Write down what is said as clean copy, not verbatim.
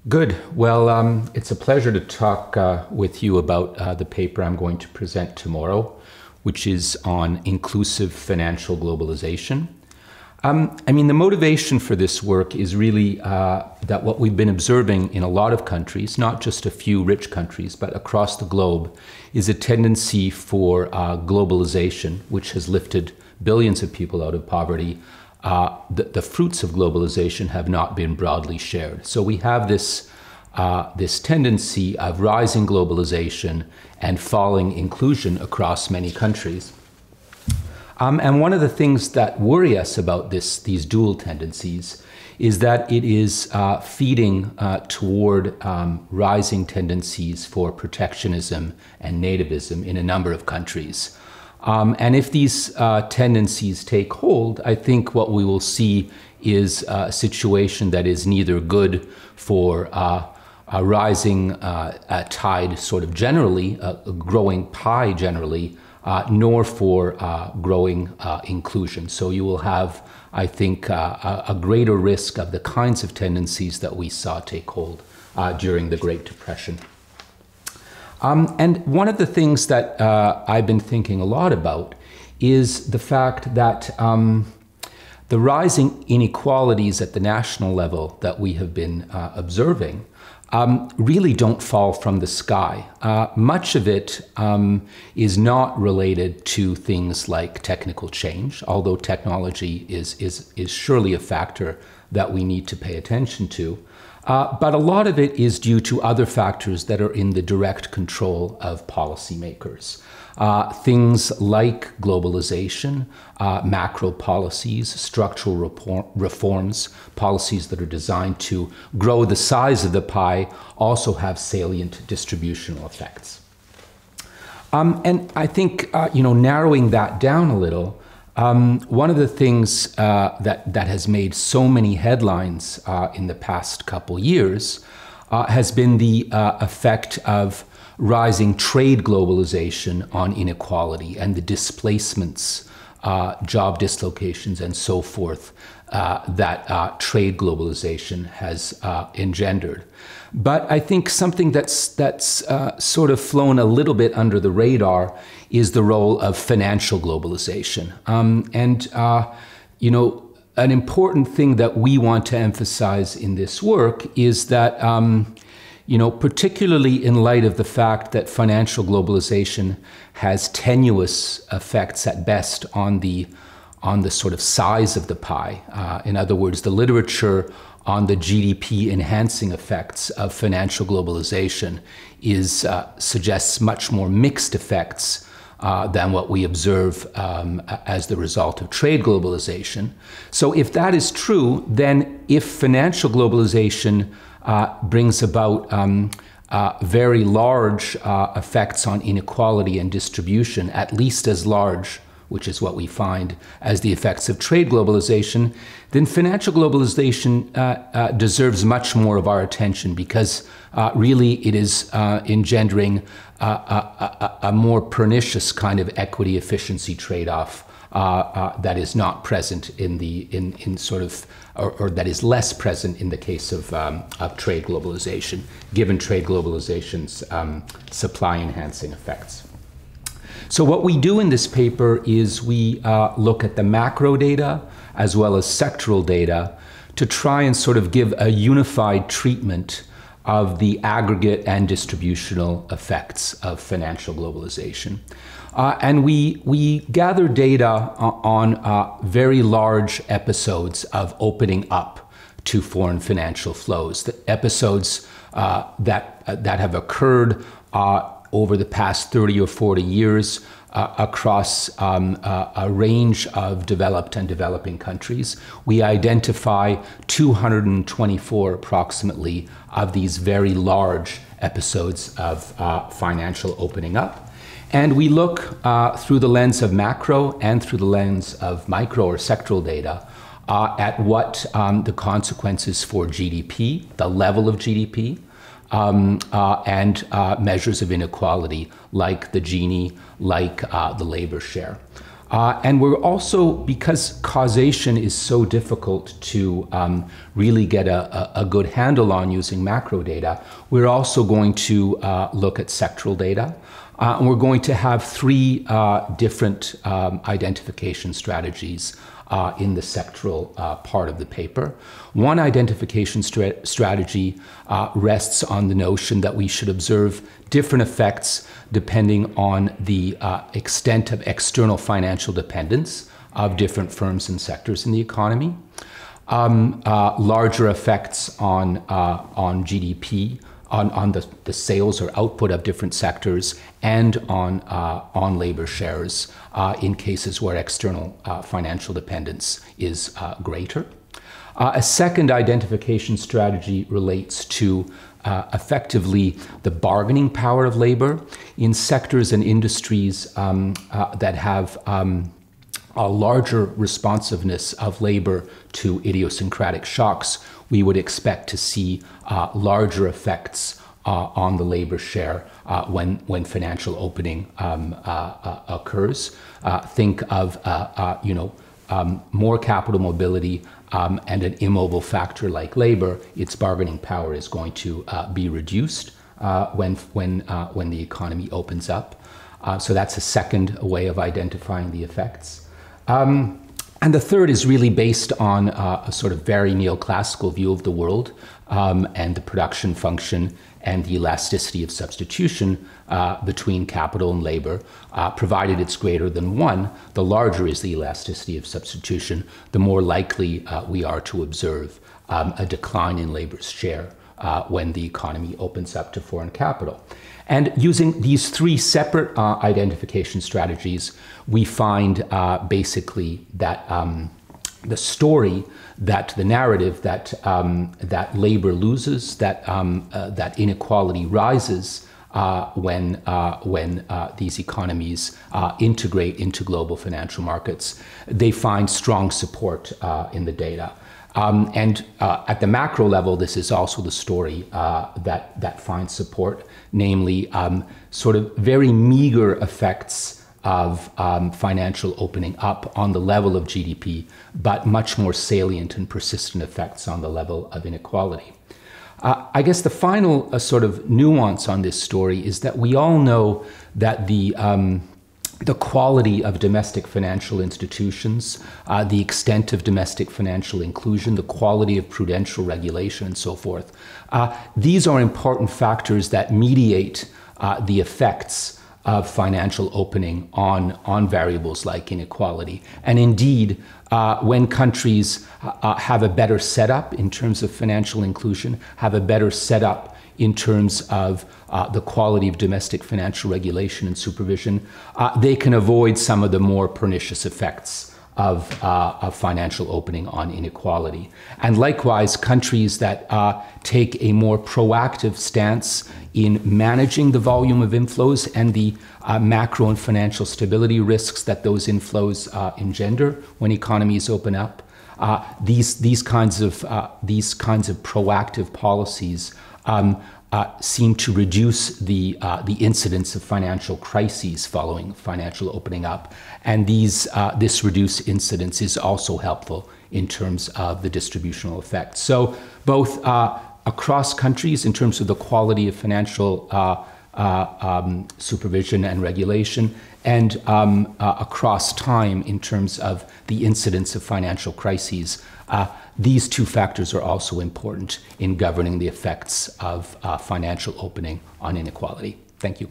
Good. Well, it's a pleasure to talk with you about the paper I'm going to present tomorrow, which is on inclusive financial globalization. The motivation for this work is really that what we've been observing in a lot of countries, not just a few rich countries, but across the globe, is a tendency for globalization, which has lifted billions of people out of poverty. The fruits of globalization have not been broadly shared. So we have this tendency of rising globalization and falling inclusion across many countries. And one of the things that worry us about these dual tendencies is that it is feeding toward rising tendencies for protectionism and nativism in a number of countries. And if these tendencies take hold, I think what we will see is a situation that is neither good for a rising tide sort of generally, a growing pie generally, nor for growing inclusion. So you will have, I think, a greater risk of the kinds of tendencies that we saw take hold during the Great Depression. And one of the things that I've been thinking a lot about is the fact that the rising inequalities at the national level that we have been observing really don't fall from the sky. Much of it is not related to things like technical change, although technology is surely a factor that we need to pay attention to. But a lot of it is due to other factors that are in the direct control of policymakers. Things like globalization, macro policies, structural reforms, policies that are designed to grow the size of the pie also have salient distributional effects. And I think, narrowing that down a little, one of the things that has made so many headlines in the past couple years has been the effect of rising trade globalization on inequality and the displacements, job dislocations, and so forth that trade globalization has engendered. But I think something that's sort of flown a little bit under the radar is the role of financial globalization. An important thing that we want to emphasize in this work is that, particularly in light of the fact that financial globalization has tenuous effects at best on the sort of size of the pie. In other words, the literature on the GDP enhancing effects of financial globalization suggests much more mixed effects than what we observe as the result of trade globalization. So if that is true, then if financial globalization brings about very large effects on inequality and distribution, at least as large, which is what we find as the effects of trade globalization, then financial globalization deserves much more of our attention because really it is engendering a more pernicious kind of equity efficiency trade-off that is not present or that is less present in the case of trade globalization, given trade globalization's supply enhancing effects. So what we do in this paper is we look at the macro data as well as sectoral data to try and sort of give a unified treatment of the aggregate and distributional effects of financial globalization. And we gather data on very large episodes of opening up to foreign financial flows, the episodes that have occurred over the past 30 or 40 years across a range of developed and developing countries. We identify 224 approximately of these very large episodes of financial opening up. And we look through the lens of macro and through the lens of micro or sectoral data at what the consequences for GDP, the level of GDP, and measures of inequality like the Gini, like the labor share. And we're also, because causation is so difficult to really get a good handle on using macro data, we're also going to look at sectoral data. And we're going to have three different identification strategies in the sectoral part of the paper. One identification strategy rests on the notion that we should observe different effects depending on the extent of external financial dependence of different firms and sectors in the economy. Larger effects on GDP, on the sales or output of different sectors, and on labor shares in cases where external financial dependence is greater. A second identification strategy relates to effectively the bargaining power of labor in sectors and industries that have a larger responsiveness of labor to idiosyncratic shocks. We would expect to see larger effects on the labor share when financial opening occurs. Think of more capital mobility and an immobile factor like labor. Its bargaining power is going to be reduced when the economy opens up. So that's a second way of identifying the effects. And the third is really based on a sort of very neoclassical view of the world and the production function and the elasticity of substitution between capital and labor. Provided it's greater than 1, the larger is the elasticity of substitution, the more likely we are to observe a decline in labor's share when the economy opens up to foreign capital. And using these three separate identification strategies, we find basically that the story, that the narrative that that labor loses, that inequality rises when these economies integrate into global financial markets, they find strong support in the data. And at the macro level, this is also the story that finds support, namely sort of very meager effects of financial opening up on the level of GDP, but much more salient and persistent effects on the level of inequality. I guess the final sort of nuance on this story is that we all know that the quality of domestic financial institutions, the extent of domestic financial inclusion, the quality of prudential regulation, and so forth. These are important factors that mediate the effects of financial opening on variables like inequality. And indeed, when countries have a better setup in terms of financial inclusion, have a better setup in terms of the quality of domestic financial regulation and supervision, they can avoid some of the more pernicious effects of financial opening on inequality. And likewise, countries that take a more proactive stance in managing the volume of inflows and the macro and financial stability risks that those inflows engender when economies open up, these kinds of proactive policies seem to reduce the incidence of financial crises following financial opening up, and this reduced incidence is also helpful in terms of the distributional effects. So both across countries in terms of the quality of financial supervision and regulation, and across time in terms of the incidence of financial crises. These two factors are also important in governing the effects of financial opening on inequality. Thank you.